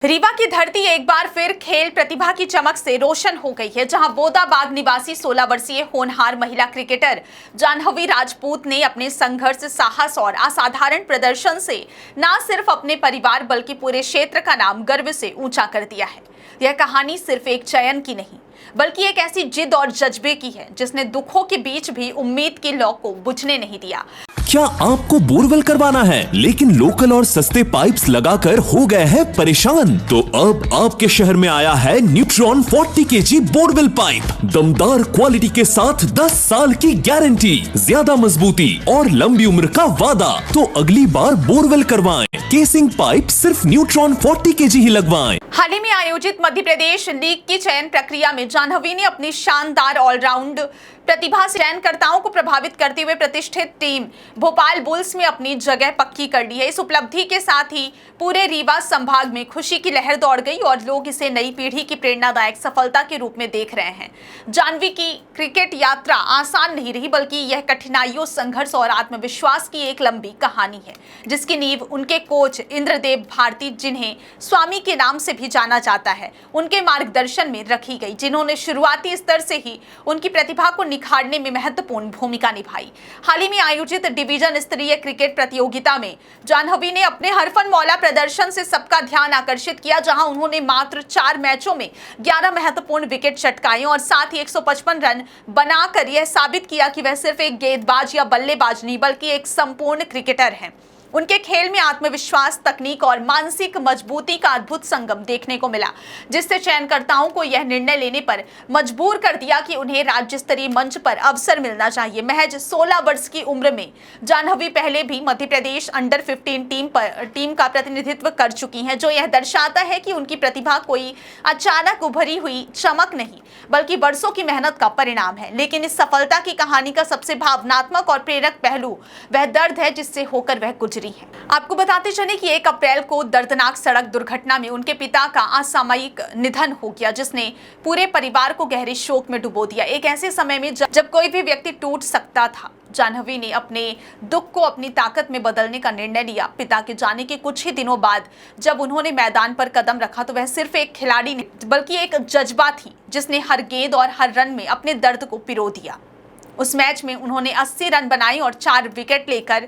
रीवा की धरती एक बार फिर खेल प्रतिभा की चमक से रोशन हो गई है, जहां बोदाबाग निवासी 16 वर्षीय होनहार महिला क्रिकेटर जाह्नवी राजपूत ने अपने संघर्ष, साहस और असाधारण प्रदर्शन से न सिर्फ अपने परिवार बल्कि पूरे क्षेत्र का नाम गर्व से ऊंचा कर दिया है। यह कहानी सिर्फ एक चयन की नहीं बल्कि एक ऐसी जिद और जज्बे की है जिसने दुखों के बीच भी उम्मीद की लौ को बुझने नहीं दिया। क्या आपको बोरवेल करवाना है लेकिन लोकल और सस्ते पाइप्स लगाकर हो गए हैं परेशान? तो अब आपके शहर में आया है न्यूट्रॉन 40 kg बोरवेल पाइप। दमदार क्वालिटी के साथ 10 साल की गारंटी, ज्यादा मजबूती और लंबी उम्र का वादा। तो अगली बार बोरवेल करवाएं, केसिंग पाइप सिर्फ न्यूट्रॉन 40 kg ही लगवाएं। हाल ही में आयोजित मध्य प्रदेश लीग की चयन प्रक्रिया में जाह्नवी ने अपनी शानदार ऑलराउंड प्रतिभा से चयनकर्ताओं को प्रभावित करते हुए प्रतिष्ठित टीम भोपाल बुल्स में अपनी जगह पक्की कर ली है। इस उपलब्धि के साथ ही पूरे रीवा संभाग में खुशी की लहर दौड़ गई और लोग इसे नई पीढ़ी की प्रेरणादायक सफलता के रूप में देख रहे हैं। जाह्नवी की क्रिकेट यात्रा आसान नहीं रही बल्कि यह कठिनाइयों, संघर्ष और आत्मविश्वास की एक लंबी कहानी है, जिसकी नींव उनके कोच इंद्रदेव भारती, जिन्हें स्वामी के नाम से भी जाना जाता है, उनके मार्गदर्शन में रखी गई, जिन्होंने शुरुआती स्तर से ही उनकी प्रतिभा को निखारने में महत्वपूर्ण भूमिका निभाई। हाल ही में आयोजित डिवीजन स्तरीय क्रिकेट प्रतियोगिता में जाह्नवी ने अपने हरफनमौला प्रदर्शन से सबका ध्यान आकर्षित किया, जहां उन्होंने मात्र 4 मैचों में 11 महत्वपूर्ण विकेट चटकाए और साथ ही 155 रन बनाकर यह साबित किया कि वह सिर्फ एक गेंदबाज या बल्लेबाज नहीं बल्कि एक संपूर्ण क्रिकेटर हैं। उनके खेल में आत्मविश्वास, तकनीक और मानसिक मजबूती का अद्भुत संगम देखने को मिला, जिससे चयनकर्ताओं को यह निर्णय लेने पर मजबूर कर दिया कि उन्हें राज्य स्तरीय मंच पर अवसर मिलना चाहिए। महज 16 वर्ष की उम्र में जाह्नवी पहले भी मध्य प्रदेश अंडर 15 टीम का प्रतिनिधित्व कर चुकी हैं, जो यह दर्शाता है कि उनकी प्रतिभा कोई अचानक उभरी हुई चमक नहीं बल्कि वर्षों की मेहनत का परिणाम है। लेकिन इस सफलता की कहानी का सबसे भावनात्मक और प्रेरक पहलू वह दर्द है जिससे होकर वह गुजरी है। आपको बताते चले कि 1 अप्रैल को दर्दनाक सड़क दुर्घटना में उनके पिता का असामयिक निधन हो गया, जिसने पूरे परिवार को गहरे शोक में डुबो दिया। एक ऐसे समय में जब कोई भी व्यक्ति टूट सकता था, जाह्नवी ने अपने दुख को अपनी ताकत में बदलने का निर्णय लिया। पिता के जाने के कुछ ही दिनों बाद जब उन्होंने मैदान पर कदम रखा तो वह सिर्फ एक खिलाड़ी नहीं बल्कि एक जज्बा थी, जिसने हर गेंद और हर रन में अपने दर्द को पिरो दिया। उस मैच में उन्होंने 80 रन बनाए और 4 विकेट लेकर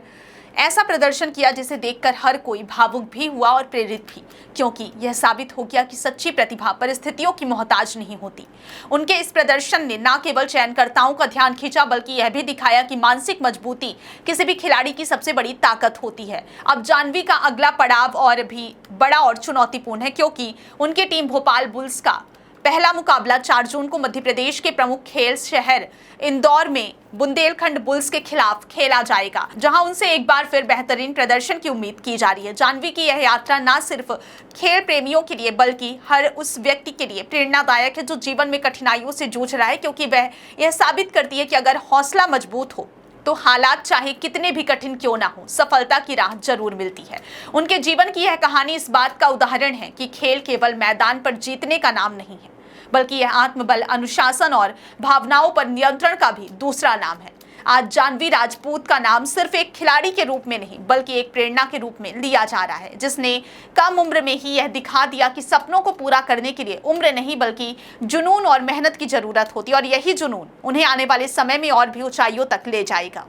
ऐसा प्रदर्शन किया जिसे देखकर हर कोई भावुक भी हुआ और प्रेरित भी, क्योंकि यह साबित हो गया कि सच्ची प्रतिभा परिस्थितियों की मोहताज नहीं होती। उनके इस प्रदर्शन ने न केवल चयनकर्ताओं का ध्यान खींचा बल्कि यह भी दिखाया कि मानसिक मजबूती किसी भी खिलाड़ी की सबसे बड़ी ताकत होती है। अब जाह्नवी का अगला पड़ाव और भी बड़ा और चुनौतीपूर्ण है, क्योंकि उनकी टीम भोपाल बुल्स का पहला मुकाबला 4 जून को मध्य प्रदेश के प्रमुख खेल शहर इंदौर में बुंदेलखंड बुल्स के खिलाफ खेला जाएगा, जहां उनसे एक बार फिर बेहतरीन प्रदर्शन की उम्मीद की जा रही है। जाह्नवी की यह यात्रा न सिर्फ खेल प्रेमियों के लिए बल्कि हर उस व्यक्ति के लिए प्रेरणादायक है जो जीवन में कठिनाइयों से जूझ रहा है, क्योंकि वह यह साबित करती है कि अगर हौसला मजबूत हो तो हालात चाहे कितने भी कठिन क्यों ना हो, सफलता की राह जरूर मिलती है। उनके जीवन की यह कहानी इस बात का उदाहरण है कि खेल केवल मैदान पर जीतने का नाम नहीं है बल्कि यह आत्मबल, अनुशासन और भावनाओं पर नियंत्रण का भी दूसरा नाम है। आज जाह्नवी राजपूत का नाम सिर्फ एक खिलाड़ी के रूप में नहीं बल्कि एक प्रेरणा के रूप में लिया जा रहा है, जिसने कम उम्र में ही यह दिखा दिया कि सपनों को पूरा करने के लिए उम्र नहीं बल्कि जुनून और मेहनत की जरूरत होती है, और यही जुनून उन्हें आने वाले समय में और भी ऊंचाइयों तक ले जाएगा।